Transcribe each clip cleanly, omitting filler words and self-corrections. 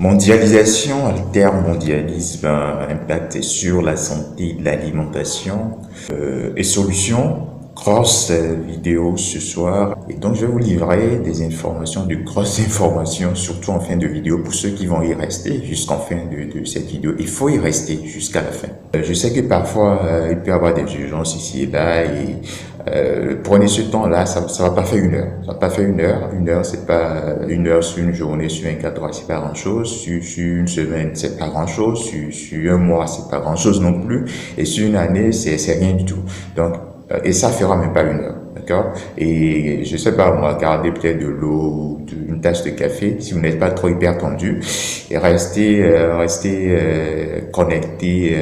Mondialisation, altermondialisme, impact sur la santé de l'alimentation et solutions. Grosse vidéo ce soir. Et donc, je vais vous livrer des informations, de grosses informations, surtout en fin de vidéo, pour ceux qui vont y rester jusqu'en fin de cette vidéo. Il faut y rester jusqu'à la fin. Je sais que parfois, il peut y avoir des urgences ici et là, et prenez ce temps-là, ça va pas faire une heure. Ça va pas faire une heure. Une heure, c'est pas une heure sur une journée, sur 24 heures, c'est pas grand-chose. Sur une semaine, c'est pas grand-chose. Sur un mois, c'est pas grand-chose non plus. Et sur une année, c'est rien du tout. Donc, et ça fera même pas une heure, d'accord? Et je sais pas, moi, gardez peut-être de l'eau, une tasse de café, si vous n'êtes pas trop hyper tendu, et restez connecté.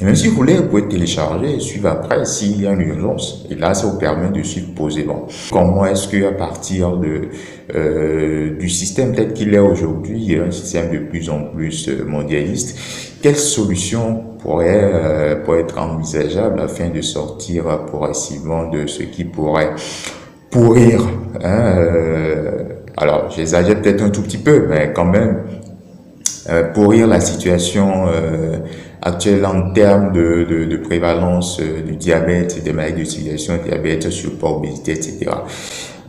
Et même si vous voulez, vous pouvez télécharger et suivre après s'il y a une urgence. Et là, ça vous permet de suivre posément. Comment est-ce qu'à partir du système tel qu'il est aujourd'hui, un système de plus en plus mondialiste, quelles solutions pourraient être envisageables afin de sortir progressivement de ce qui pourrait pourrir, alors j'exagère peut-être un tout petit peu, mais quand même, pourrir la situation actuelle en termes de prévalence du diabète, des maladies de civilisation, diabète, surpoids, obésité, etc.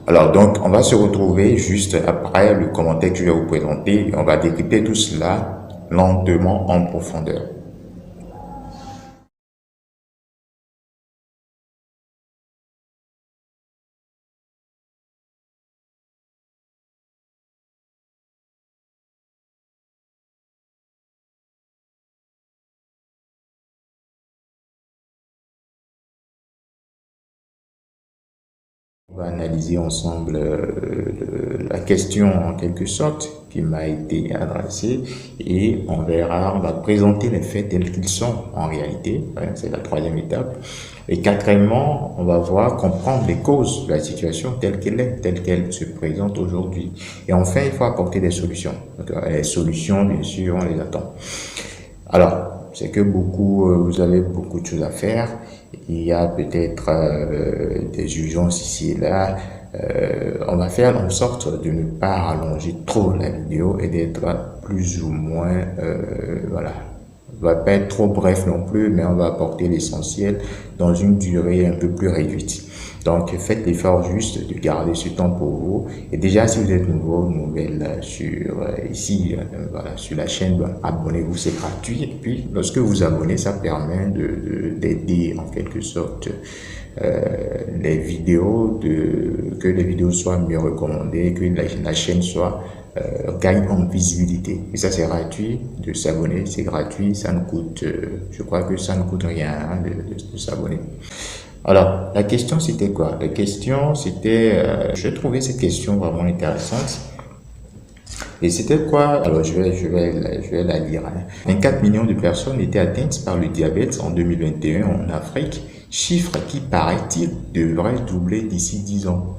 Alors donc, on va se retrouver juste après le commentaire que je vais vous présenter. On va décrypter tout cela lentement en profondeur. On va analyser ensemble la question en quelque sorte qui m'a été adressée et on verra, on va présenter les faits tels qu'ils sont en réalité, c'est la troisième étape. Et quatrièmement, on va voir, comprendre les causes de la situation telle qu'elle est, telle qu'elle se présente aujourd'hui. Et enfin, il faut apporter des solutions. Donc, les solutions, bien sûr, on les attend. Alors, c'est que vous avez beaucoup de choses à faire. Il y a peut-être des urgences ici et là. On va faire en sorte de ne pas rallonger trop la vidéo et d'être plus ou moins, voilà. On va pas être trop bref non plus, mais on va apporter l'essentiel dans une durée un peu plus réduite. Donc, faites l'effort juste de garder ce temps pour vous. Et déjà, si vous êtes nouvelle sur ici, voilà, sur la chaîne, ben, abonnez-vous, c'est gratuit. Et puis, lorsque vous abonnez, ça permet d'aider en quelque sorte les vidéos, que les vidéos soient mieux recommandées, que la chaîne soit gagne en visibilité. Et ça, c'est gratuit de s'abonner, c'est gratuit, ça ne coûte, je crois que ça ne coûte rien hein, de s'abonner. Alors, la question c'était quoi? La question c'était, je trouvais cette question vraiment intéressante. Et c'était quoi? Alors, je vais la lire. Hein. 24 millions de personnes étaient atteintes par le diabète en 2021 en Afrique, chiffre qui, paraît-il, devrait doubler d'ici 10 ans.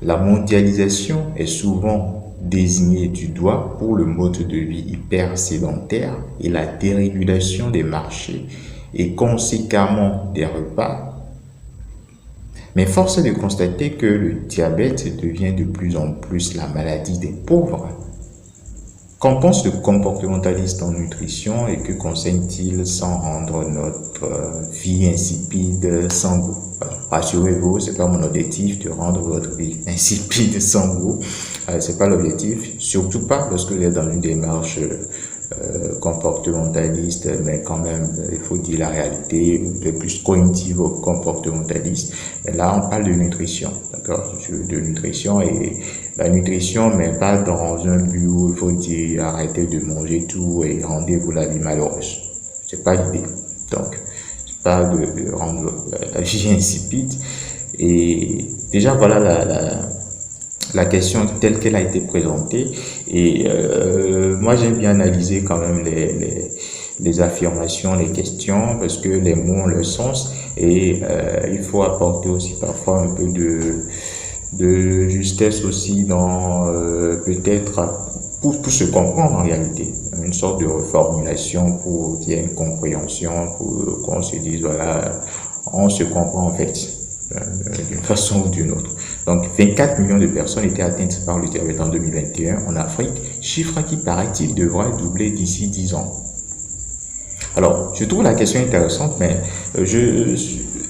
La mondialisation est souvent désignée du doigt pour le mode de vie hyper sédentaire et la dérégulation des marchés et conséquemment des repas. Mais force est de constater que le diabète devient de plus en plus la maladie des pauvres. Qu'en pense le comportementaliste en nutrition et que conseille-t-il sans rendre notre vie insipide sans goût? Rassurez-vous, c'est pas mon objectif de rendre votre vie insipide sans goût. C'est pas l'objectif, surtout pas lorsque vous êtes dans une démarche comportementaliste, mais quand même, il faut dire la réalité, plus cognitive comportementaliste. Mais là, on parle de nutrition, d'accord? De nutrition et la nutrition, mais pas dans un but où il faut dire arrêtez de manger tout et rendez-vous la vie malheureuse. C'est pas l'idée. Donc, c'est pas de rendre la vie insipide. Et déjà, voilà la question telle qu'elle a été présentée. Et moi, j'aime bien analyser quand même les affirmations, les questions, parce que les mots ont leur sens. Et il faut apporter aussi parfois un peu de justesse aussi dans peut-être pour se comprendre en réalité, une sorte de reformulation pour qu'il y ait une compréhension, pour qu'on se dise voilà, on se comprend en fait d'une façon ou d'une autre. Donc 24 millions de personnes étaient atteintes par le diabète en 2021 en Afrique, chiffre qui paraît-il devrait doubler d'ici 10 ans. Alors, je trouve la question intéressante, mais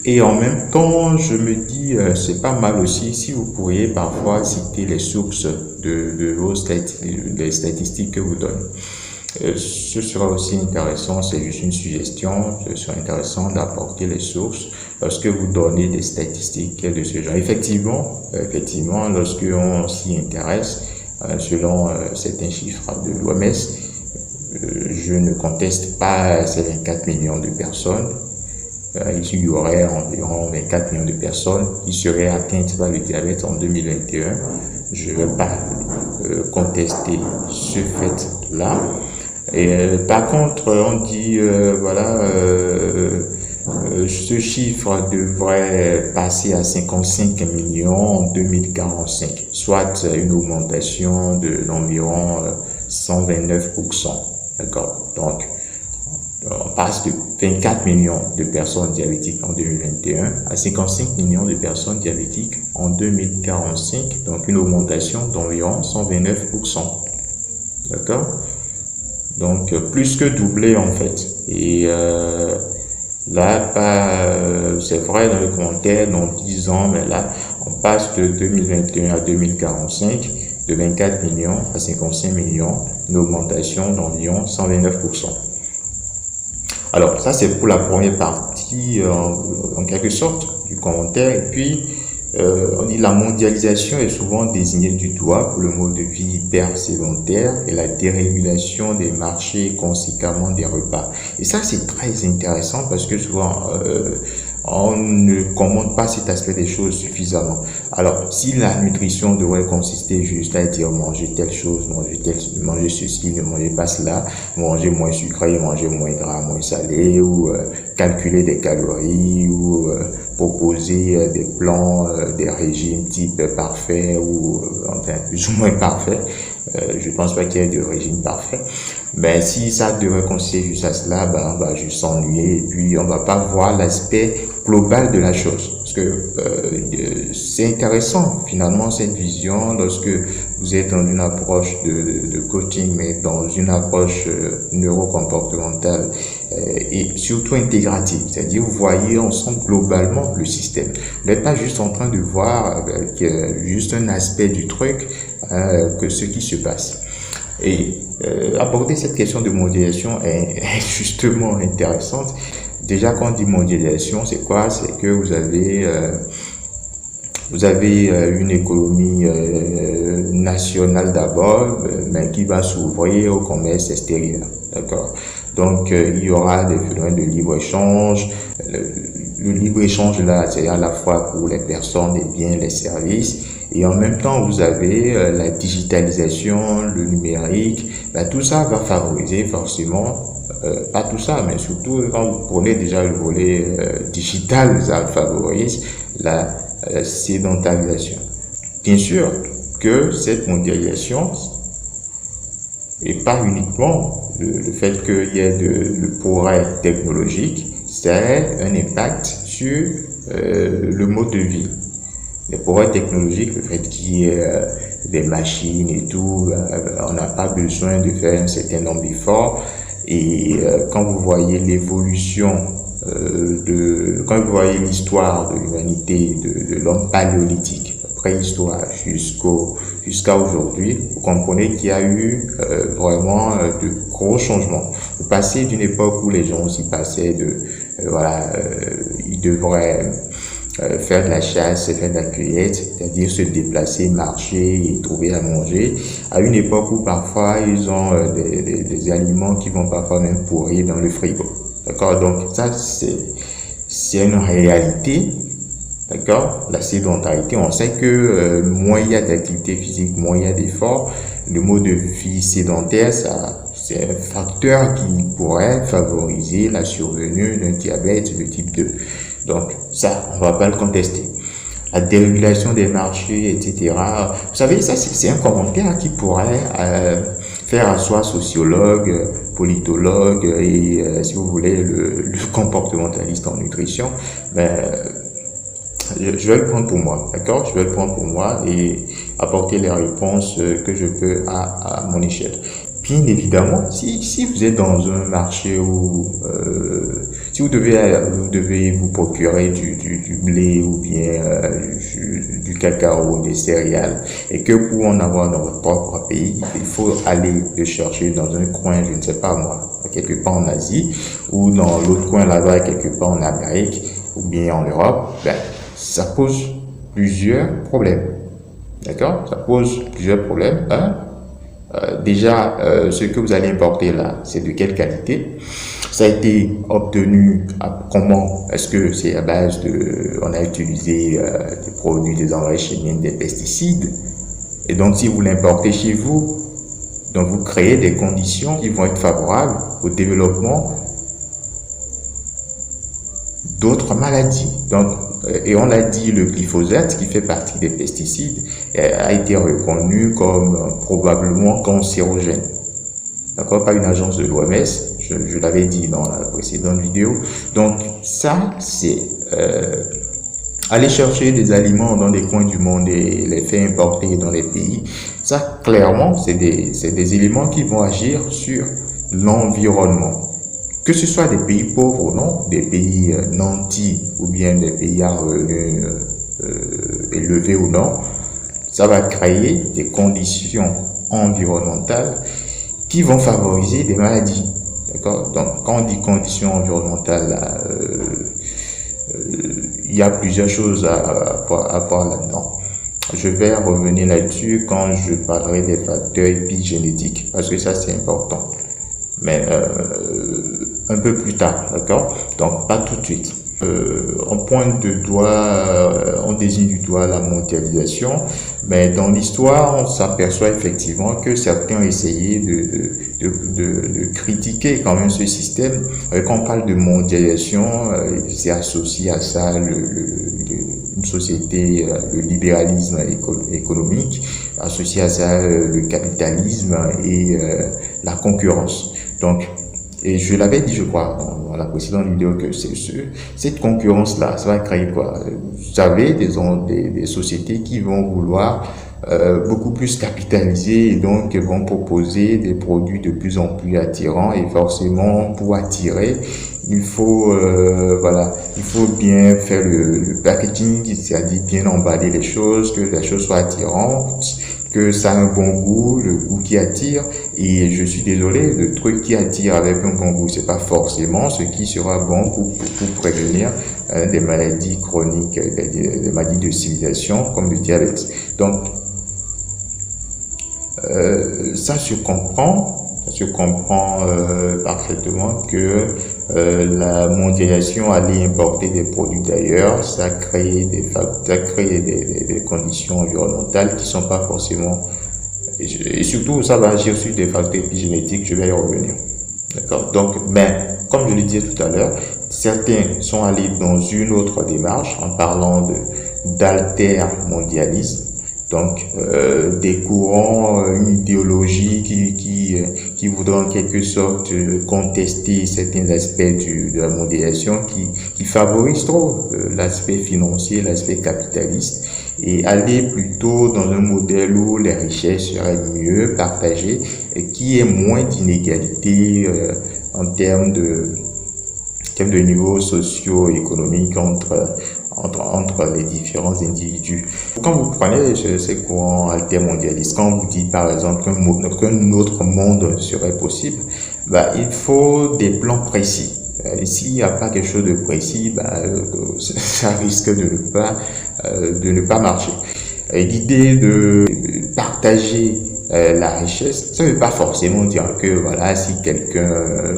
et en même temps, je me dis, c'est pas mal aussi si vous pourriez parfois citer les sources de vos des statistiques que vous donnez. Ce sera aussi intéressant, c'est juste une suggestion, ce sera intéressant d'apporter les sources lorsque vous donnez des statistiques de ce genre. Effectivement, lorsque on s'y intéresse, selon certains chiffres de l'OMS, je ne conteste pas ces 24 millions de personnes. Il y aurait environ 24 millions de personnes qui seraient atteintes par le diabète en 2021. Je ne vais pas contester ce fait-là. Et par contre, on dit, ce chiffre devrait passer à 55 millions en 2045, soit une augmentation d'environ 129%. D'accord? Donc, on passe de 24 millions de personnes diabétiques en 2021 à 55 millions de personnes diabétiques en 2045, donc une augmentation d'environ 129%. D'accord? Donc, plus que doublé en fait. Et là, c'est vrai dans les commentaires, dans 10 ans, mais là, on passe de 2021 à 2045, de 24 millions à 55 millions, une augmentation d'environ 129%. Alors, ça, c'est pour la première partie, en quelque sorte, du commentaire. Et puis, on dit la mondialisation est souvent désignée du doigt pour le mode de vie hyper sédentaire et la dérégulation des marchés, conséquemment des repas. Et ça, c'est très intéressant parce que souvent, on ne commente pas cet aspect des choses suffisamment. Alors, si la nutrition devrait consister juste à dire manger telle chose, manger ceci, ne mangez pas cela, manger moins sucré, manger moins gras, moins salé, ou calculer des calories, ou proposer des plans, des régimes type parfait ou enfin plus ou moins parfait. Je pense pas qu'il y ait de régime parfait. Mais si ça devrait consister juste à cela, on va juste s'ennuyer et puis on va pas voir l'aspect global de la chose. Parce que c'est intéressant finalement cette vision lorsque vous êtes dans une approche de coaching, mais dans une approche neurocomportementale et surtout intégrative. C'est-à-dire vous voyez ensemble globalement le système. Vous n'êtes pas juste en train de voir avec juste un aspect du truc que ce qui se passe. Et aborder cette question de mondialisation est justement intéressante. Déjà, quand on dit mondialisation, c'est quoi? C'est que vous avez une économie nationale d'abord, mais qui va s'ouvrir au commerce extérieur. D'accord? Donc, il y aura des phénomènes de libre-échange. Le libre-échange, là, c'est à la fois pour les personnes, les biens, les services. Et en même temps, vous avez la digitalisation, le numérique. Tout ça va favoriser forcément, pas tout ça, mais surtout quand vous prenez déjà le volet digital, ça favorise la sédentarisation. Bien sûr que cette mondialisation, et pas uniquement le fait qu'il y ait le progrès technologique, c'est un impact sur le mode de vie. Les progrès technologiques, le fait qu'il y ait des machines et tout, on n'a pas besoin de faire un certain nombre d'efforts. Et quand vous voyez l'évolution quand vous voyez l'histoire de l'humanité, de l'homme paléolithique, préhistoire jusqu'à aujourd'hui, vous comprenez qu'il y a eu vraiment de gros changements. Vous passez d'une époque où les gens s'y passaient ils devraient faire de la chasse, faire de la cueillette, c'est-à-dire se déplacer, marcher et trouver à manger, à une époque où parfois ils ont des aliments qui vont parfois même pourrir dans le frigo. D'accord? Donc ça, c'est une réalité. D'accord? La sédentarité, on sait que moins il y a d'activité physique, moins il y a d'efforts. Le mode de vie sédentaire, c'est un facteur qui pourrait favoriser la survenue d'un diabète de type 2. Donc ça, on va pas le contester. La dérégulation des marchés, etc. Vous savez, ça c'est un commentaire qui pourrait faire asseoir sociologue, politologue et si vous voulez le comportementaliste en nutrition. je vais le prendre pour moi, d'accord? Je vais le prendre pour moi et apporter les réponses que je peux à mon échelle. Bien évidemment, si vous êtes dans un marché où si vous devez vous procurer du blé ou bien du cacao, des céréales, et que pour en avoir dans votre propre pays, il faut aller le chercher dans un coin, je ne sais pas moi, quelque part en Asie, ou dans l'autre coin là-bas, quelque part en Amérique, ou bien en Europe, ben, ça pose plusieurs problèmes. D'accord? Ça pose plusieurs problèmes. Hein? Déjà, ce que vous allez importer là, c'est de quelle qualité? Ça a été obtenu comment? Est-ce que c'est à base de, on a utilisé des produits, des engrais chimiques, des pesticides? Et donc, si vous l'importez chez vous, donc vous créez des conditions qui vont être favorables au développement d'autres maladies. Donc, et on l'a dit, le glyphosate, qui fait partie des pesticides, a été reconnu comme probablement cancérogène. D'accord, pas une agence de l'OMS, je l'avais dit dans la précédente vidéo. Donc ça, c'est aller chercher des aliments dans des coins du monde et les faire importer dans les pays. Ça, clairement, c'est des éléments qui vont agir sur l'environnement. Que ce soit des pays pauvres ou non, des pays nantis ou bien des pays à revenus élevés ou non, ça va créer des conditions environnementales qui vont favoriser des maladies. D'accord? Donc, quand on dit conditions environnementales, il y a plusieurs choses à voir là-dedans. Je vais revenir là-dessus quand je parlerai des facteurs épigénétiques, parce que ça, c'est important. Mais un peu plus tard, d'accord? Donc, pas tout de suite. On pointe du doigt, on désigne du doigt la mondialisation, mais dans l'histoire, on s'aperçoit effectivement que certains ont essayé de critiquer quand même ce système. Quand on parle de mondialisation, c'est associé à ça une société, le libéralisme économique, associé à ça le capitalisme et la concurrence. Donc, et je l'avais dit, je crois, dans la précédente vidéo, que cette concurrence-là, ça va créer quoi? Vous savez, des sociétés qui vont vouloir beaucoup plus capitaliser et donc vont proposer des produits de plus en plus attirants, et forcément, pour attirer, il faut il faut bien faire le packaging, c'est-à-dire bien emballer les choses, que les choses soient attirantes, que ça a un bon goût, le goût qui attire. Et je suis désolé, le truc qui attire avec un bon goût, c'est pas forcément ce qui sera bon pour prévenir des maladies chroniques, des maladies de civilisation comme le diabète. Donc, ça se comprend parfaitement que la mondialisation, aller importer des produits d'ailleurs, ça crée des conditions environnementales qui sont pas forcément, et surtout ça va agir sur des facteurs épigénétiques, je vais y revenir. D'accord? Donc, comme je le disais tout à l'heure, certains sont allés dans une autre démarche en parlant d'altermondialisme. Donc, des courants, une idéologie qui voudrait en quelque sorte contester certains aspects de la mondialisation qui favorisent trop l'aspect financier, l'aspect capitaliste, et aller plutôt dans un modèle où les richesses seraient mieux partagées et qui est moins d'inégalités en termes de niveau socio-économique entre les différents individus. Quand vous prenez ces courants altermondialistes, quand vous dites par exemple qu'un autre monde serait possible, il faut des plans précis. S'il n'y a pas quelque chose de précis, ça risque de ne pas marcher. L'idée de partager la richesse, ça ne veut pas forcément dire que voilà, si quelqu'un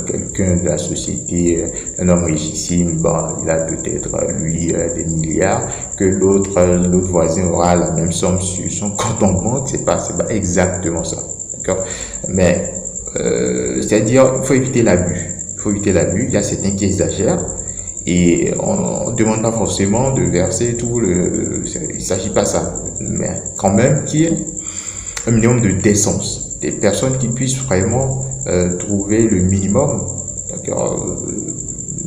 de la société, un homme richissime, il a peut-être lui des milliards, que l'autre voisin aura la même somme sur son compte en banque. C'est pas exactement ça, d'accord? Mais c'est-à-dire, il faut éviter l'abus. Il y a certains qui exagèrent. Et on ne demande pas forcément de verser il ne s'agit pas ça, mais quand même qu'il y ait un minimum de décence, des personnes qui puissent vraiment trouver le minimum,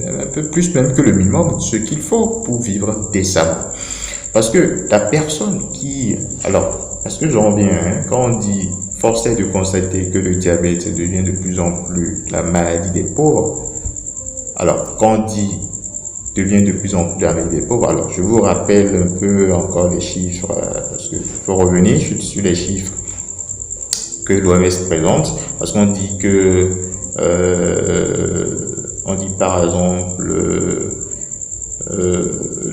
un peu plus même que le minimum, ce qu'il faut pour vivre décemment. Parce que la personne qui... Alors, parce que j'en reviens, hein, quand on dit force est de constater que le diabète devient de plus en plus la maladie des pauvres, alors quand on dit devient de plus en plus la maladie des pauvres, alors je vous rappelle un peu encore les chiffres, parce qu'il faut revenir sur les chiffres que l'OMS présente, parce qu'on dit que, on dit par exemple,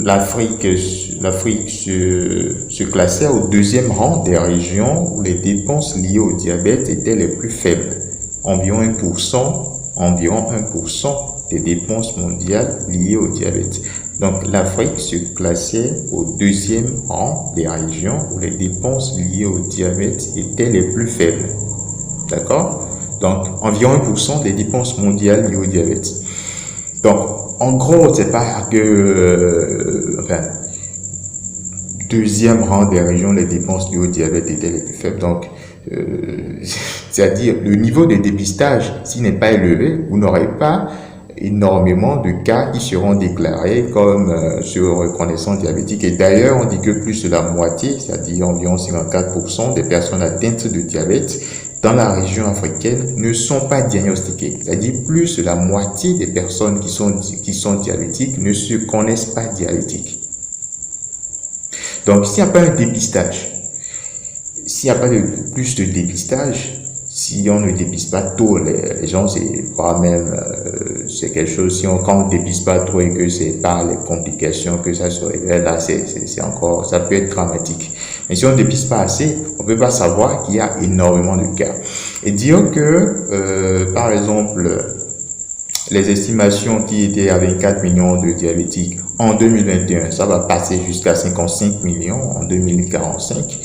l'Afrique se classait au deuxième rang des régions où les dépenses liées au diabète étaient les plus faibles. Environ 1% des dépenses mondiales liées au diabète. Donc l'Afrique se classait au deuxième rang des régions où les dépenses liées au diabète étaient les plus faibles. D'accord? Donc environ 1% des dépenses mondiales liées au diabète. Donc en gros, c'est pas que deuxième rang des régions, les dépenses liées au diabète étaient les plus faibles. Donc, c'est-à-dire le niveau de dépistage, s'il n'est pas élevé, vous n'aurez pas énormément de cas qui seront déclarés comme sur reconnaissance diabétique. Et d'ailleurs, on dit que plus de la moitié, c'est-à-dire environ 54% des personnes atteintes de diabète dans la région africaine ne sont pas diagnostiquées. C'est-à-dire plus de la moitié des personnes qui sont diabétiques ne se connaissent pas diabétiques. Donc, s'il n'y a pas un dépistage, s'il n'y a pas plus de dépistage, si on ne dépiste pas tôt, les gens, c'est pas même, c'est quelque chose, quand on ne dépiste pas tôt et que c'est pas les complications que ça se révèle, là, c'est encore, ça peut être dramatique. Mais si on ne dépiste pas assez, on peut pas savoir qu'il y a énormément de cas. Et dire que, par exemple, les estimations qui étaient à 24 millions de diabétiques en 2021, ça va passer jusqu'à 55 millions en 2045.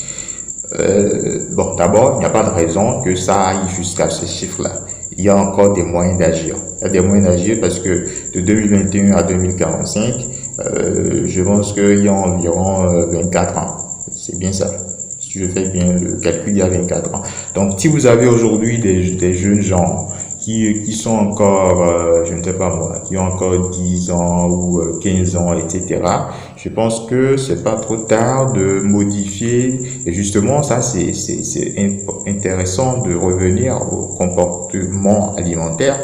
Bon, d'abord, il n'y a pas de raison que ça aille jusqu'à ce chiffre-là. Il y a encore des moyens d'agir. Il y a des moyens d'agir parce que de 2021 à 2045, je pense qu'il y a environ 24 ans. C'est bien ça. Si je fais bien le calcul, il y a 24 ans. Donc, si vous avez aujourd'hui des jeunes gens qui sont encore, je ne sais pas moi, qui ont encore 10 ans ou 15 ans, etc. Je pense que c'est pas trop tard de modifier. Et justement, ça, c'est intéressant de revenir au comportement alimentaire,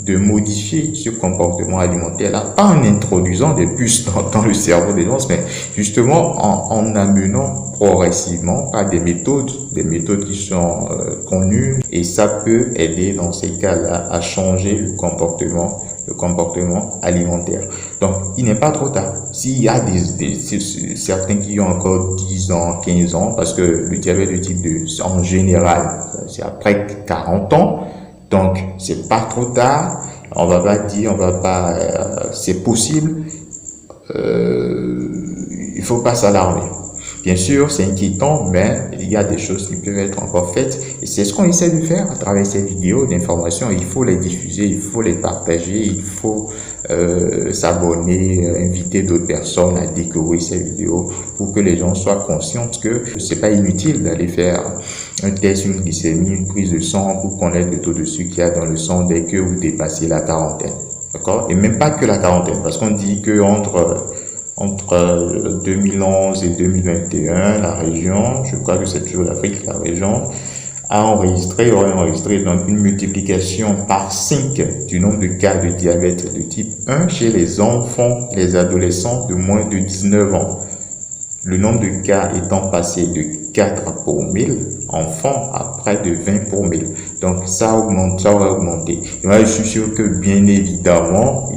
de modifier ce comportement alimentaire-là, pas en introduisant des puces dans le cerveau des gens, mais justement en amenant progressivement par des méthodes qui sont connues, et ça peut aider dans ces cas-là à changer le comportement alimentaire. Donc, il n'est pas trop tard. S'il y a certains qui ont encore 10 ans, 15 ans, parce que le diabète de type 2, en général, c'est après 40 ans, donc c'est pas trop tard. On va pas dire, c'est possible. Il faut pas s'alarmer. Bien sûr, c'est inquiétant, mais il y a des choses qui peuvent être encore faites. Et c'est ce qu'on essaie de faire à travers ces vidéos d'information. Il faut les diffuser, il faut les partager, il faut s'abonner, inviter d'autres personnes à découvrir ces vidéos pour que les gens soient conscients que c'est pas inutile d'aller faire un test, une glycémie, une prise de sang pour connaître le taux de sucre qu'il y a dans le sang dès que vous dépassez la quarantaine. D'accord? Et même pas que la quarantaine, parce qu'on dit que entre 2011 et 2021, la région, je crois que c'est toujours l'Afrique, la région, aurait enregistré donc une multiplication par 5 du nombre de cas de diabète de type 1 chez les enfants, les adolescents de moins de 19 ans. Le nombre de cas étant passé de 4 pour 1000 enfants à près de 20 pour 1000. Donc ça aurait augmenté. Et moi, je suis sûr que bien évidemment,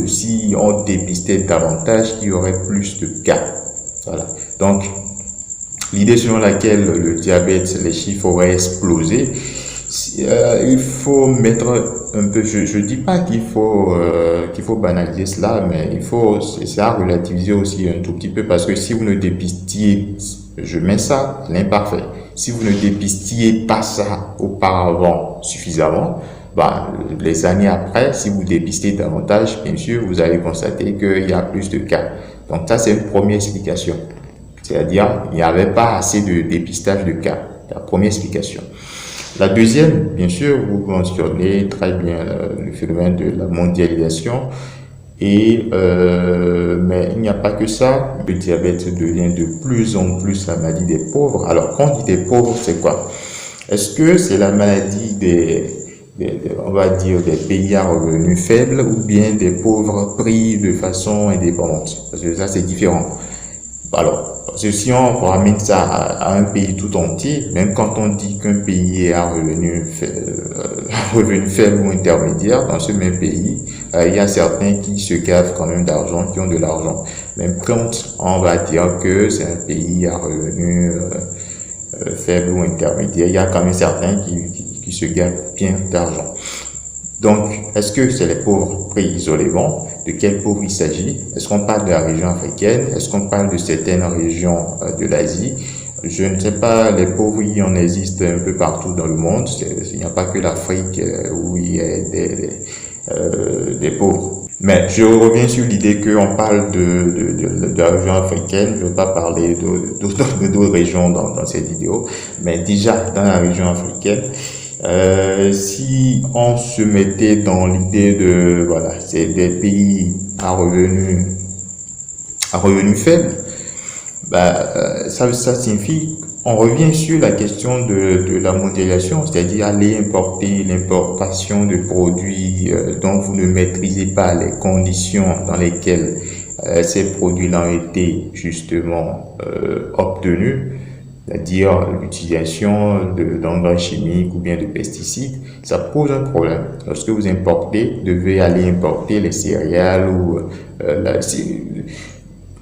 si on dépistait davantage, il y aurait plus de cas. Voilà. Donc, l'idée selon laquelle le diabète, les chiffres auraient explosé, il faut mettre un peu, je dis pas qu'il faut banaliser cela, mais c'est à relativiser aussi un tout petit peu, parce que si vous ne dépistiez, je mets ça, l'imparfait, si vous ne dépistiez pas ça auparavant suffisamment, les années après, si vous dépistez davantage, bien sûr, vous allez constater qu'il y a plus de cas. Donc ça, c'est une première explication. C'est-à-dire, il n'y avait pas assez de dépistage de cas. La première explication. La deuxième, bien sûr, vous mentionnez très bien le phénomène de la mondialisation. Mais il n'y a pas que ça. Le diabète devient de plus en plus la maladie des pauvres. Alors, quand on dit des pauvres, c'est quoi? Est-ce que c'est la maladie on va dire, des pays à revenus faibles ou bien des pauvres pris de façon indépendante? Parce que ça, c'est différent. Alors, parce que si on ramène ça à un pays tout entier, même quand on dit qu'un pays est à revenu faible ou intermédiaire, dans ce même pays, il y a certains qui se gavent quand même d'argent, qui ont de l'argent. Même quand on va dire que c'est un pays à revenu faible ou intermédiaire, il y a quand même certains qui se gavent bien d'argent. Donc, est-ce que c'est les pauvres pris isolément? De quels pauvres il s'agit? Est-ce qu'on parle de la région africaine? Est-ce qu'on parle de certaines régions de l'Asie? Je ne sais pas, les pauvres, il en existe un peu partout dans le monde. Il n'y a pas que l'Afrique où il y a des pauvres. Mais je reviens sur l'idée qu'on parle de la région africaine. Je ne veux pas parler d'autres régions dans cette vidéo. Mais déjà, dans la région africaine, si on se mettait dans l'idée de, voilà, c'est des pays à revenus faibles, ça signifie, on revient sur la question de la mondialisation, c'est-à-dire aller importer l'importation de produits dont vous ne maîtrisez pas les conditions dans lesquelles ces produits-là ont été justement obtenus, c'est-à-dire l'utilisation d'engrais chimiques ou bien de pesticides. Ça pose un problème. Lorsque vous importez, vous devez aller importer les céréales ou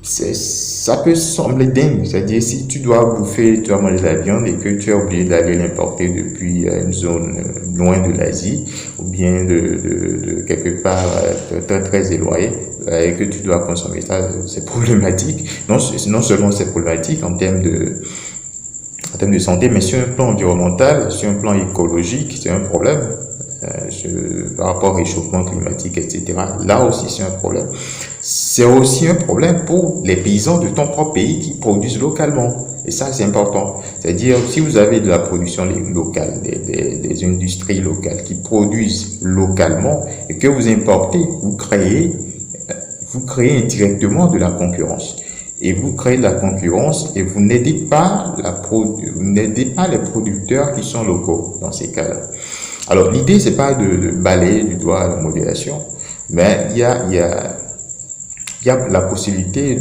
ça peut sembler dingue, c'est-à-dire si tu dois manger de la viande et que tu es obligé d'aller l'importer depuis une zone loin de l'Asie ou bien de quelque part très éloigné et que tu dois consommer ça, c'est problématique. Non seulement c'est problématique en termes de santé, mais sur un plan environnemental, sur un plan écologique, c'est un problème. Par rapport au réchauffement climatique, etc. Là aussi, c'est un problème. C'est aussi un problème pour les paysans de ton propre pays qui produisent localement. Et ça, c'est important. C'est-à-dire, si vous avez de la production locale, des industries locales qui produisent localement et que vous importez, vous créez indirectement de la concurrence. Et vous créez de la concurrence et vous n'aidez pas les producteurs qui sont locaux dans ces cas-là. Alors, l'idée, c'est pas de balayer du doigt la modération, mais il y a la possibilité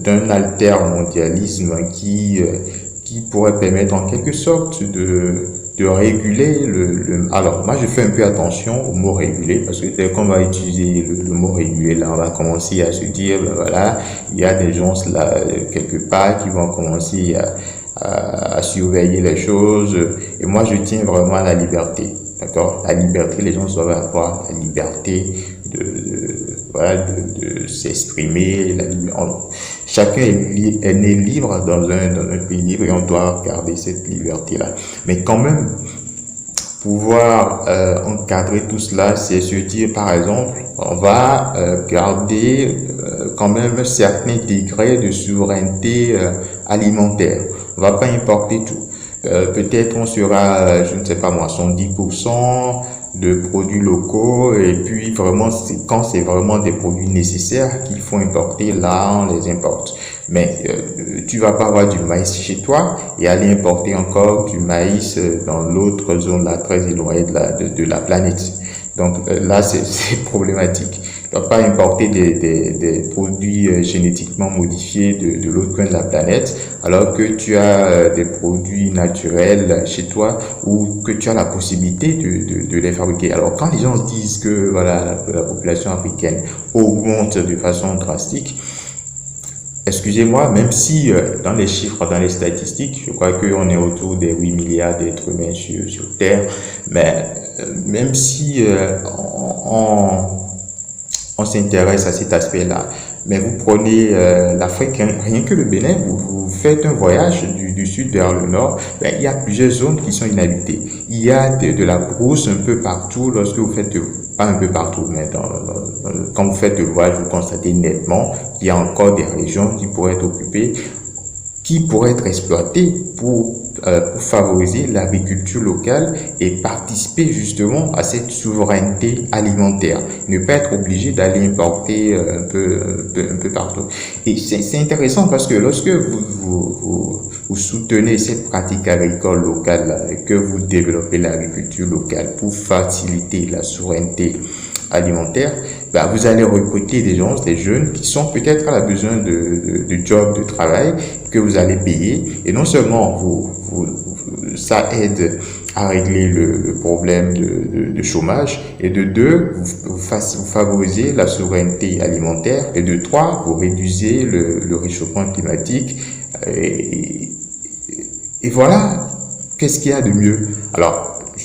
d'un altermondialisme qui pourrait permettre en quelque sorte de réguler alors, moi, je fais un peu attention au mot réguler parce que dès qu'on va utiliser le mot réguler, là, on va commencer à se dire, voilà, il y a des gens là, quelque part qui vont commencer à surveiller les choses. Et moi, je tiens vraiment à la liberté. D'accord? La liberté, les gens doivent avoir la liberté de s'exprimer. Chacun est né libre dans un pays libre et on doit garder cette liberté-là. Mais quand même, pouvoir encadrer tout cela, c'est se dire, par exemple, on va garder quand même un certain degré de souveraineté alimentaire. On va pas importer tout. Peut-être on sera, je ne sais pas moi, 110% de produits locaux et puis vraiment, quand c'est vraiment des produits nécessaires qu'il faut importer, là, on les importe. Mais tu vas pas avoir du maïs chez toi et aller importer encore du maïs dans l'autre zone là, très éloignée de la planète. Donc là, c'est problématique. Tu ne vas pas importer des produits génétiquement modifiés de l'autre coin de la planète, alors que tu as des produits naturels chez toi ou que tu as la possibilité de les fabriquer. Alors quand les gens disent que voilà, la population africaine augmente de façon drastique, excusez-moi, même si dans les chiffres, dans les statistiques, je crois qu'on est autour des 8 milliards d'êtres humains sur Terre, mais même si on s'intéresse à cet aspect-là, mais vous prenez l'Afrique, rien que le Bénin, vous faites un voyage du sud vers le nord, ben, il y a plusieurs zones qui sont inhabitées. Il y a de la brousse un peu partout lorsque vous faites, pas un peu partout, mais quand vous faites le voyage, vous constatez nettement qu'il y a encore des régions qui pourraient être occupées, qui pourraient être exploités pour favoriser l'agriculture locale et participer justement à cette souveraineté alimentaire. Ne pas être obligé d'aller importer un peu partout. Et c'est intéressant parce que lorsque vous soutenez cette pratique agricole locale, que vous développez l'agriculture locale pour faciliter la souveraineté alimentaire, bah, vous allez recruter des gens, des jeunes qui sont peut-être à la besoin de job, de travail que vous allez payer. Et non seulement ça aide à régler le problème de chômage, et de deux, vous favorisez la souveraineté alimentaire, et de trois, vous réduisez le réchauffement climatique. Et voilà, qu'est-ce qu'il y a de mieux? Alors,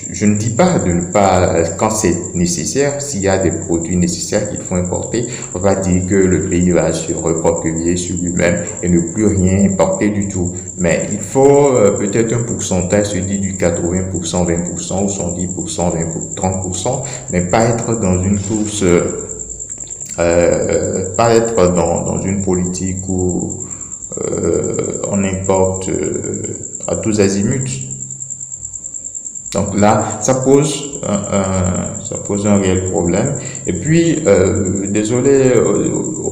je ne dis pas de ne pas, quand c'est nécessaire, s'il y a des produits nécessaires qu'il faut importer, on va dire que le pays va se recroqueviller sur lui-même et ne plus rien importer du tout. Mais il faut peut-être un pourcentage, se dit du 80%, 20% ou 110%, 20%, 30%, mais pas être dans une course, pas être dans une politique où on importe à tous azimuts. Donc là, ça pose un réel problème. Et puis, désolé,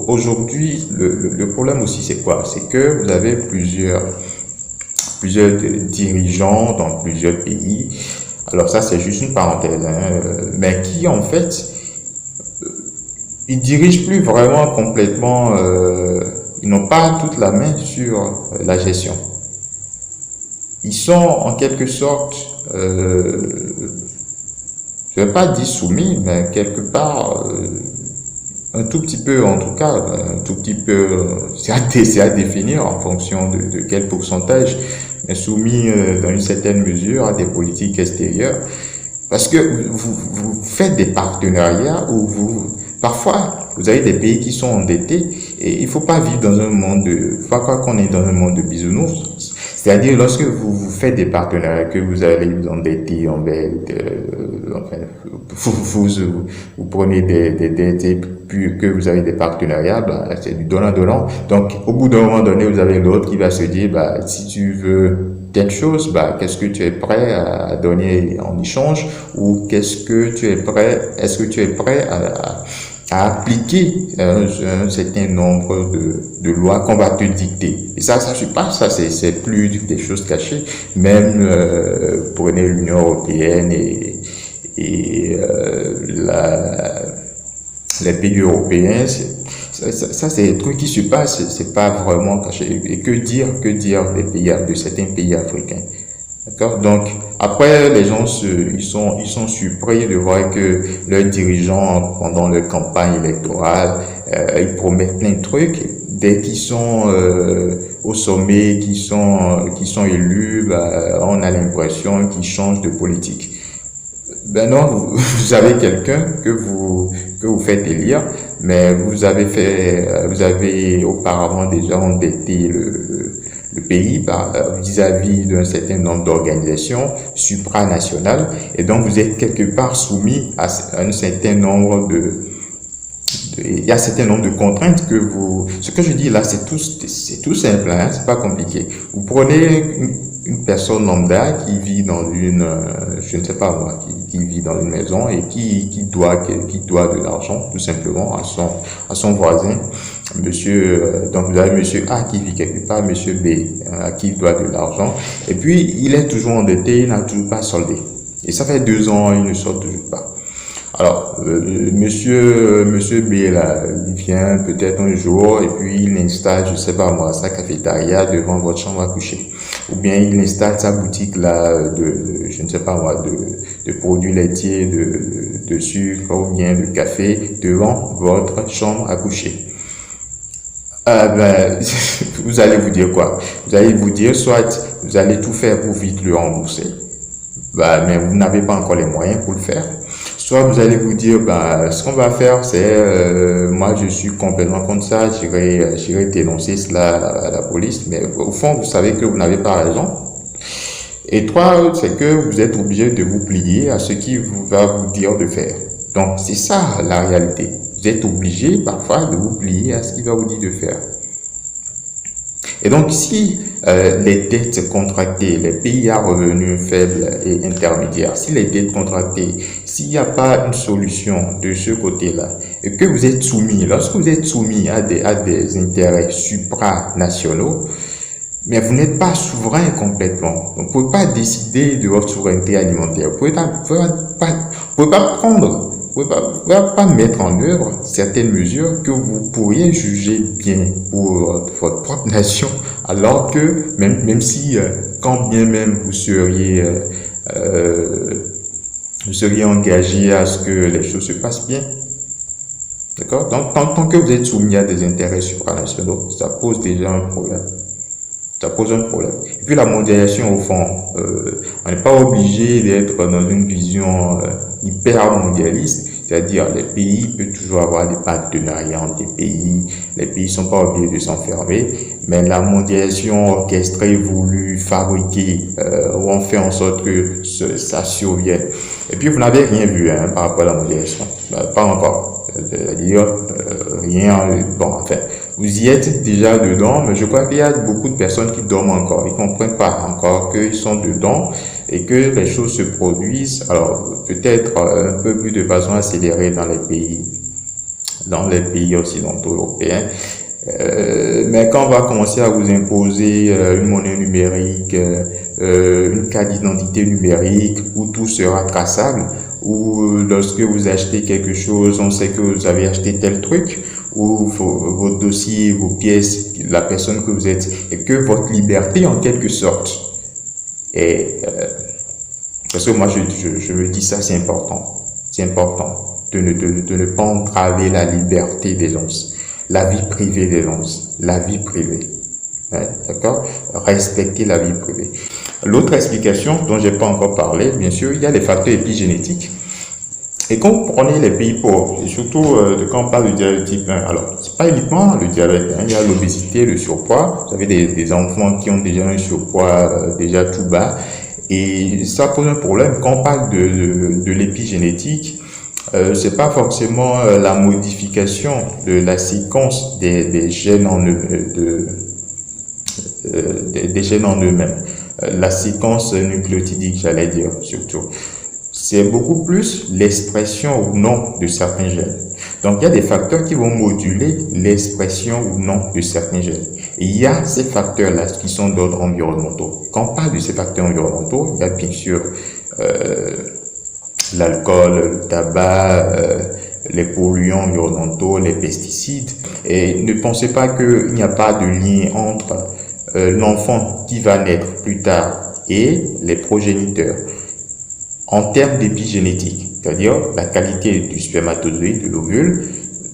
aujourd'hui, le problème aussi, c'est quoi? C'est que vous avez plusieurs dirigeants dans plusieurs pays. Alors ça, c'est juste une parenthèse, hein, mais qui, en fait, ils dirigent plus vraiment complètement, ils n'ont pas toute la main sur la gestion. Ils sont en quelque sorte, je ne vais pas dire soumis, mais quelque part, un tout petit peu, en tout cas, un tout petit peu, c'est à définir en fonction de quel pourcentage, mais soumis dans une certaine mesure à des politiques extérieures. Parce que vous faites des partenariats où parfois, vous avez des pays qui sont endettés et il faut pas vivre dans un monde faut pas croire qu'on est dans un monde de bisounours. C'est-à-dire, lorsque vous faites des partenariats, que vous allez vous endetter envers, vous prenez des dettes et puis que vous avez des partenariats, bah, c'est du donnant-donnant. Donc, au bout d'un moment donné, vous avez l'autre qui va se dire, bah, si tu veux telle chose, bah, qu'est-ce que tu es prêt à donner en échange, ou est-ce que tu es prêt à appliquer un certain nombre de lois qu'on va te dicter. Et ça suffit pas, ça c'est plus des choses cachées. Même prenez l'Union européenne et les pays européens, ça c'est des trucs qui se passent, c'est pas vraiment caché. Et que dire des pays, de certains pays africains. D'accord? Donc, après, les gens ils sont surpris de voir que leurs dirigeants, pendant leur campagne électorale, ils promettent plein de trucs. Dès qu'ils sont au sommet, qu'ils sont élus, bah, on a l'impression qu'ils changent de politique. Ben non, vous avez quelqu'un que vous faites élire, mais vous avez auparavant déjà endetté le pays vis-à-vis d'un certain nombre d'organisations supranationales, et donc vous êtes quelque part soumis à un certain nombre il y a un certain nombre de contraintes ce que je dis là, c'est tout simple, hein, c'est pas compliqué. Vous prenez une personne lambda qui vit dans je ne sais pas moi, qui vit dans une maison et qui doit de l'argent, tout simplement, à son voisin. Donc vous avez monsieur A qui vit quelque part, monsieur B, à qui il doit de l'argent. Et puis, il est toujours endetté, il n'a toujours pas soldé. Et ça fait 2 ans, il ne solde toujours pas. Alors, monsieur B, là, il vient peut-être un jour et puis il installe, je sais pas moi, sa cafétéria devant votre chambre à coucher. Ou bien il installe sa boutique là je ne sais pas moi, de produits laitiers, de sucre ou bien de café devant votre chambre à coucher. Ben, vous allez vous dire quoi? Vous allez vous dire, soit vous allez tout faire pour vite le rembourser, ben, mais vous n'avez pas encore les moyens pour le faire. Soit vous allez vous dire, bah, ce qu'on va faire, c'est, moi, je suis complètement contre ça, j'irai dénoncer cela à la police, mais au fond, vous savez que vous n'avez pas raison. Et 3, c'est que vous êtes obligé de vous plier à ce qu'il va vous dire de faire. Donc, c'est ça, la réalité. Vous êtes obligé, parfois, de vous plier à ce qu'il va vous dire de faire. Et donc, si les dettes contractées, les pays à revenus faibles et intermédiaires, si les dettes contractées, s'il n'y a pas une solution de ce côté-là, et que vous êtes soumis, lorsque vous êtes soumis à des intérêts supranationaux, mais vous n'êtes pas souverain complètement. Donc, vous ne pouvez pas décider de votre souveraineté alimentaire. Vous ne pouvez pas prendre, vous ne pouvez pas mettre en œuvre certaines mesures que vous pourriez juger bien pour votre propre nation, alors que même si, quand bien même vous seriez engagé à ce que les choses se passent bien. D'accord? Donc, tant que vous êtes soumis à des intérêts supranationaux, ça pose déjà un problème. Ça pose un problème. Et puis la mondialisation, au fond, on n'est pas obligé d'être dans une vision hyper mondialiste, c'est-à-dire les pays peuvent toujours avoir des partenariats entre les pays sont pas obligés de s'enfermer, mais la mondialisation orchestrée, voulue, fabriquée, où on fait en sorte que ça survienne. Et puis vous n'avez rien vu par rapport à la mondialisation, pas encore. C'est-à-dire rien, bon, enfin, vous y êtes déjà dedans, mais je crois qu'il y a beaucoup de personnes qui dorment encore, ils ne comprennent pas encore qu'ils sont dedans et que les choses se produisent, alors peut-être un peu plus de façon accélérée dans les pays occidentaux européens. Mais quand on va commencer à vous imposer une monnaie numérique, une carte d'identité numérique où tout sera traçable, ou lorsque vous achetez quelque chose, on sait que vous avez acheté tel truc, ou vos dossiers, vos pièces, la personne que vous êtes, et que votre liberté en quelque sorte est... parce que moi je me dis ça, c'est important de ne pas entraver la liberté des gens, la vie privée des gens, la vie privée. Ouais, d'accord? Respecter la vie privée. L'autre explication dont j'ai pas encore parlé, bien sûr, il y a les facteurs épigénétiques. Et quand vous prenez les pays pauvres, et surtout quand on parle de diabète type 1, alors c'est pas uniquement le diabète, il y a l'obésité, le surpoids. Vous avez des enfants qui ont déjà un surpoids déjà tout bas, et ça pose un problème. Quand on parle de l'épigénétique, c'est pas forcément la modification de la séquence des gènes en des gènes en eux-mêmes, la séquence nucléotidique, j'allais dire surtout. C'est beaucoup plus l'expression ou non de certains gènes. Donc, il y a des facteurs qui vont moduler l'expression ou non de certains gènes. Et il y a ces facteurs-là qui sont d'ordre environnementaux. Quand on parle de ces facteurs environnementaux, il y a bien sûr l'alcool, le tabac, les polluants environnementaux, les pesticides. Et ne pensez pas qu'il n'y a pas de lien entre l'enfant qui va naître plus tard et les progéniteurs. En termes d'épigénétique, c'est-à-dire la qualité du spermatozoïde, de l'ovule,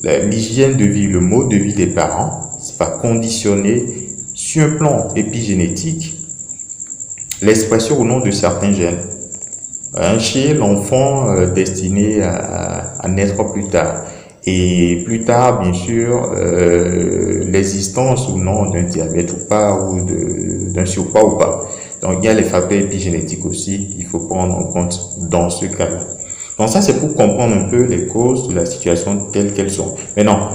l'hygiène de vie, le mode de vie des parents, va conditionner sur un plan épigénétique l'expression ou non de certains gènes. Chez l'enfant destiné à naître plus tard. Et plus tard, bien sûr, l'existence ou non d'un diabète ou pas, ou d'un surpoids ou pas. Donc, il y a les facteurs épigénétiques aussi qu'il faut prendre en compte dans ce cas-là. Donc, ça, c'est pour comprendre un peu les causes de la situation telles qu'elles sont. Maintenant,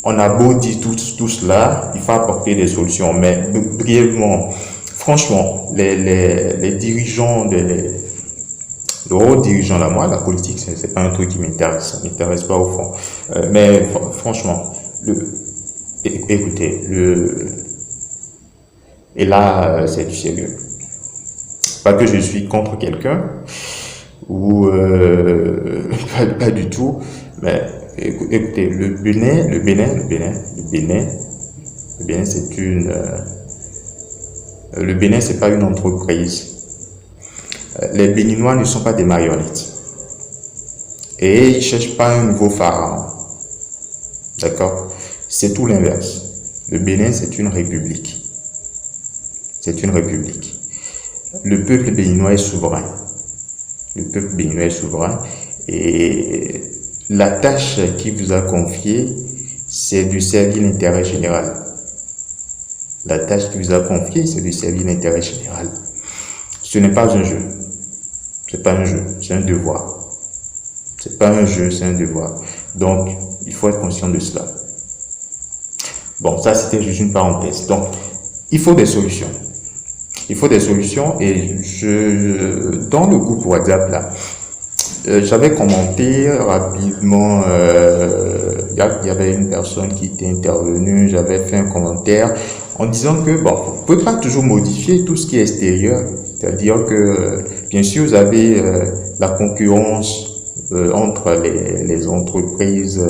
on a beau dire tout cela, il faut apporter des solutions. Mais brièvement, franchement, les dirigeants, le haut dirigeant là, moi, la politique, c'est pas un truc qui m'intéresse, ça m'intéresse pas au fond. Mais franchement, écoutez, et là, c'est du sérieux. Pas que je suis contre quelqu'un, ou pas du tout, mais écoutez, le Bénin, c'est pas une entreprise. Les Béninois ne sont pas des marionnettes. Et ils cherchent pas un nouveau pharaon. D'accord? C'est tout l'inverse. Le Bénin, c'est une république. C'est une république. Le peuple béninois est souverain. Le peuple béninois est souverain. Et la tâche qui vous a confiée, c'est de servir l'intérêt général. La tâche qui vous a confiée, c'est de servir l'intérêt général. Ce n'est pas un jeu. C'est pas un jeu, c'est un devoir. C'est pas un jeu, c'est un devoir. Donc, il faut être conscient de cela. Bon, ça, c'était juste une parenthèse. Donc, il faut des solutions. Il faut des solutions et dans le groupe WhatsApp, là, j'avais commenté rapidement, il y avait une personne qui était intervenue, j'avais fait un commentaire en disant que, bon, vous ne pouvez pas toujours modifier tout ce qui est extérieur. C'est-à-dire que, bien sûr, vous avez la concurrence entre les entreprises,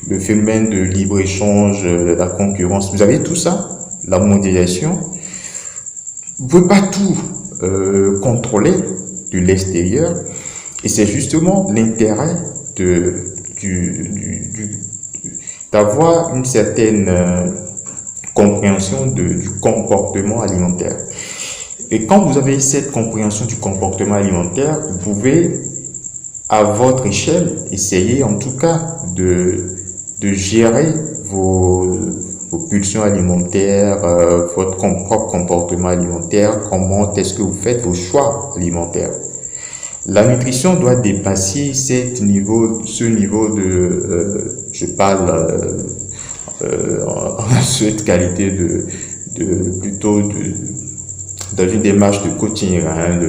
le phénomène de libre-échange, la concurrence, vous avez tout ça, la mondialisation. Vous ne pouvez pas tout contrôler de l'extérieur et c'est justement l'intérêt d'avoir une certaine compréhension du comportement alimentaire. Et quand vous avez cette compréhension du comportement alimentaire, vous pouvez à votre échelle essayer en tout cas de gérer vos pulsions alimentaires, votre propre comportement alimentaire, comment est-ce que vous faites vos choix alimentaires. La nutrition doit dépasser ce niveau je parle en cette qualité plutôt dans une démarche de coaching, hein,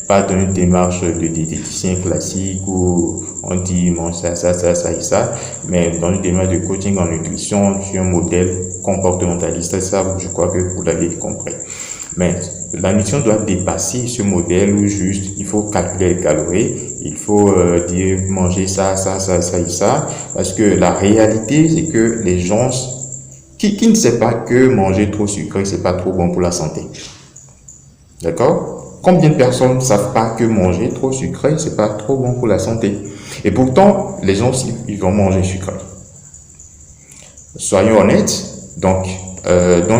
pas dans une démarche de diététicien classique où on dit mange ça et ça, mais dans une démarche de coaching en nutrition sur un modèle comportementaliste. Ça, je crois que vous l'avez compris. Mais la nutrition doit dépasser ce modèle où juste il faut calculer les calories, il faut dire manger ça et ça, parce que la réalité c'est que les gens qui ne savent pas que manger trop sucré c'est pas trop bon pour la santé. D'accord? Combien de personnes ne savent pas que manger trop sucré, c'est pas trop bon pour la santé? Et pourtant, les gens, ils vont manger sucré. Soyons honnêtes. Donc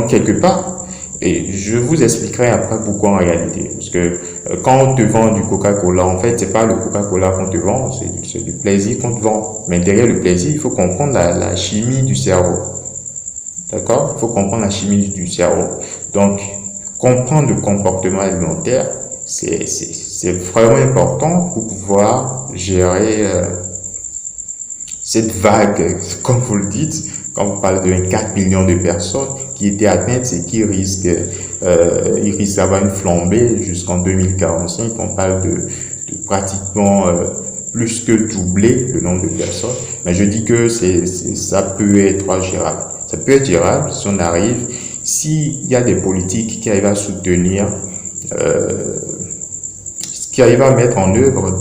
quelque part, et je vous expliquerai après pourquoi en réalité. Parce que quand on te vend du Coca-Cola, en fait, c'est pas le Coca-Cola qu'on te vend, c'est du plaisir qu'on te vend. Mais derrière le plaisir, il faut comprendre la chimie du cerveau. D'accord? Il faut comprendre la chimie du cerveau. Donc, comprendre le comportement alimentaire, c'est vraiment important pour pouvoir gérer cette vague, comme vous le dites, quand vous parlez de 24 millions de personnes qui étaient atteintes et qui risquent d'avoir une flambée jusqu'en 2045. On parle de pratiquement plus que doubler le nombre de personnes. Mais je dis que ça peut être gérable. Ça peut être gérable si on arrive, s'il y a des politiques qui arrivent à soutenir, qui arrivent à mettre en œuvre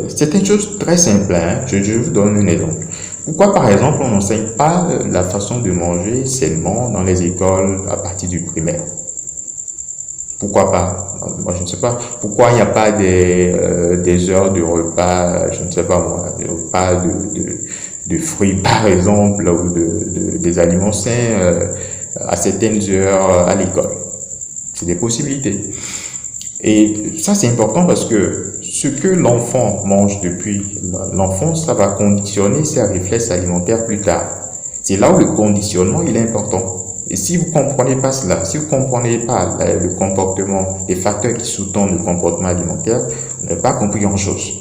c'est une chose très simple, hein. Je vous donne un exemple. Pourquoi, par exemple, on n'enseigne pas la façon de manger sainement dans les écoles à partir du primaire? Pourquoi pas? Moi, je ne sais pas. Pourquoi il n'y a pas des heures de repas, je ne sais pas moi, des repas de fruits, par exemple, ou des aliments sains à certaines heures à l'école? C'est des possibilités. Et ça, c'est important parce que ce que l'enfant mange depuis l'enfance, ça va conditionner ses réflexes alimentaires plus tard. C'est là où le conditionnement, il est important. Et si vous comprenez pas cela, si vous comprenez pas le comportement, les facteurs qui sous-tendent le comportement alimentaire, vous n'avez pas compris grand-chose.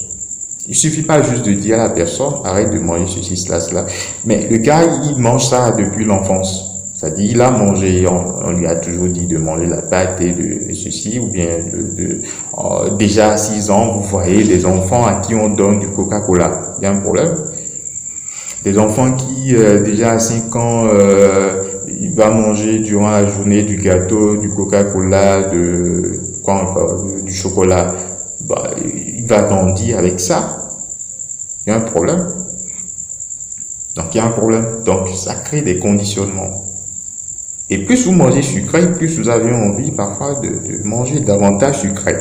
Il suffit pas juste de dire à la personne, arrête de manger ceci, cela. Mais le gars, il mange ça depuis l'enfance. C'est-à-dire, il a mangé, on lui a toujours dit de manger la pâte et de ceci, ou bien déjà à 6 ans, vous voyez des enfants à qui on donne du Coca-Cola. Il y a un problème. Des enfants qui, déjà à 5 ans, il va manger durant la journée du gâteau, du Coca-Cola, du chocolat. Bah, il va grandir avec ça. Il y a un problème. Donc, il y a un problème. Donc, ça crée des conditionnements. Et plus vous mangez sucré, plus vous avez envie parfois de manger davantage sucré.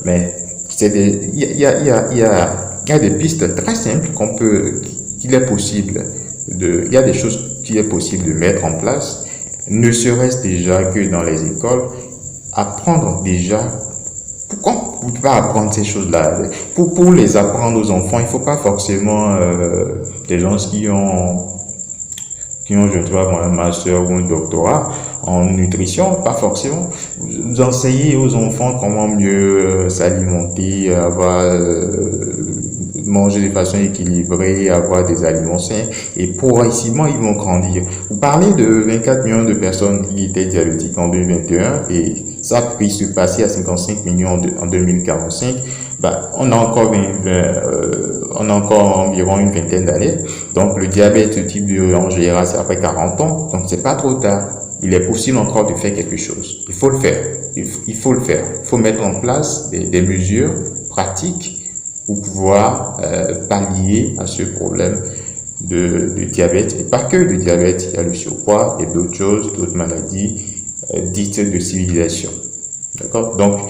Mais il y a des pistes très simples qu'il est possible il y a des choses qu'il est possible de mettre en place, ne serait-ce déjà que dans les écoles, apprendre déjà. Pourquoi vous ne pouvez pas apprendre ces choses-là? Pour les apprendre aux enfants, il ne faut pas forcément des gens qui ont, je ne sais pas, un master ou un doctorat en nutrition, pas forcément. Vous enseignez aux enfants comment mieux s'alimenter, manger de façon équilibrée, avoir des aliments sains, et progressivement, ils vont grandir. Vous parlez de 24 millions de personnes qui étaient diabétiques en 2021 et ça peut se passer à 55 millions en 2045. Bah, on a encore environ une vingtaine d'années. Donc, le diabète de type 2, en général, c'est après 40 ans. Donc, c'est pas trop tard. Il est possible encore de faire quelque chose. Il faut le faire. Il faut le faire. Il faut mettre en place des mesures pratiques pour pouvoir pallier à ce problème de diabète. Et pas que le diabète, il y a le surpoids et d'autres choses, d'autres maladies dites de civilisation. D'accord? Donc,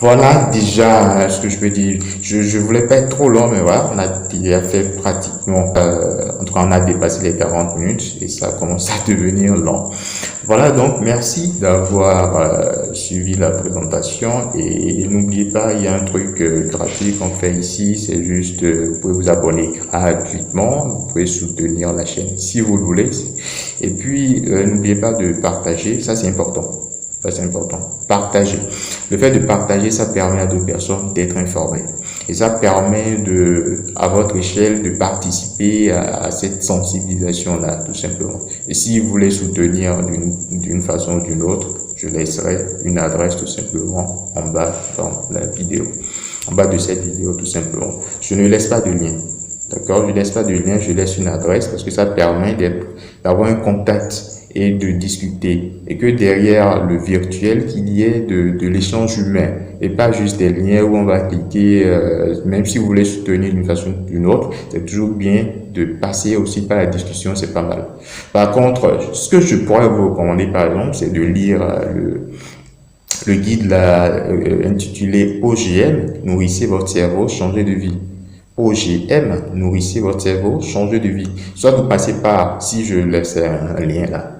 voilà déjà ce que je peux dire. Je voulais pas être trop long, mais voilà, on a déjà fait pratiquement, en tout cas, on a dépassé les 40 minutes et ça commence à devenir long. Voilà, donc merci d'avoir suivi la présentation et n'oubliez pas, il y a un truc gratuit qu'on fait ici, c'est juste, vous pouvez vous abonner gratuitement, vous pouvez soutenir la chaîne si vous le voulez. Et puis, n'oubliez pas de partager, ça c'est important. Ça, c'est important. Partager. Le fait de partager, ça permet à d'autres personnes d'être informées. Et ça permet à votre échelle, de participer à cette sensibilisation-là, tout simplement. Et si vous voulez soutenir d'une façon ou d'une autre, je laisserai une adresse tout simplement en bas dans la vidéo. En bas de cette vidéo, tout simplement. Je ne laisse pas de lien. D'accord? Je ne laisse pas de lien, je laisse une adresse parce que ça permet d'avoir un contact et de discuter, et que derrière le virtuel, qu'il y ait de l'échange humain, et pas juste des liens où on va cliquer, même si vous voulez soutenir d'une façon ou d'une autre, c'est toujours bien de passer aussi par la discussion, c'est pas mal. Par contre, ce que je pourrais vous recommander, par exemple, c'est de lire le guide intitulé OGM, Nourrissez votre cerveau, changez de vie. OGM, Nourrissez votre cerveau, changez de vie. Soit vous passez par, si je laisse un lien là,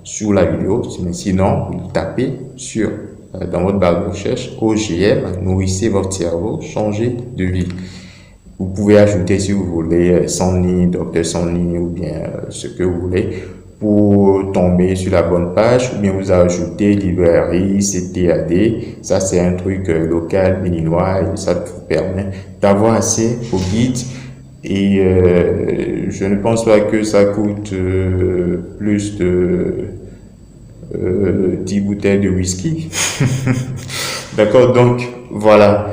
sur la vidéo, mais sinon, vous tapez dans votre barre de recherche, OGM, Nourrissez votre cerveau, changez de vie. Vous pouvez ajouter, si vous voulez, Sanni, Docteur Sanni, ou bien ce que vous voulez, pour tomber sur la bonne page, ou bien vous ajoutez librairie, CTAD, ça c'est un truc local, béninois, et ça vous permet d'avoir accès au guide. Et je ne pense pas que ça coûte plus de 10 bouteilles de whisky. D'accord, donc voilà.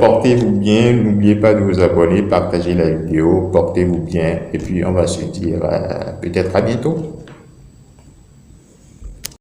Portez-vous bien, n'oubliez pas de vous abonner, partagez la vidéo, portez-vous bien, et puis on va se dire peut-être à bientôt.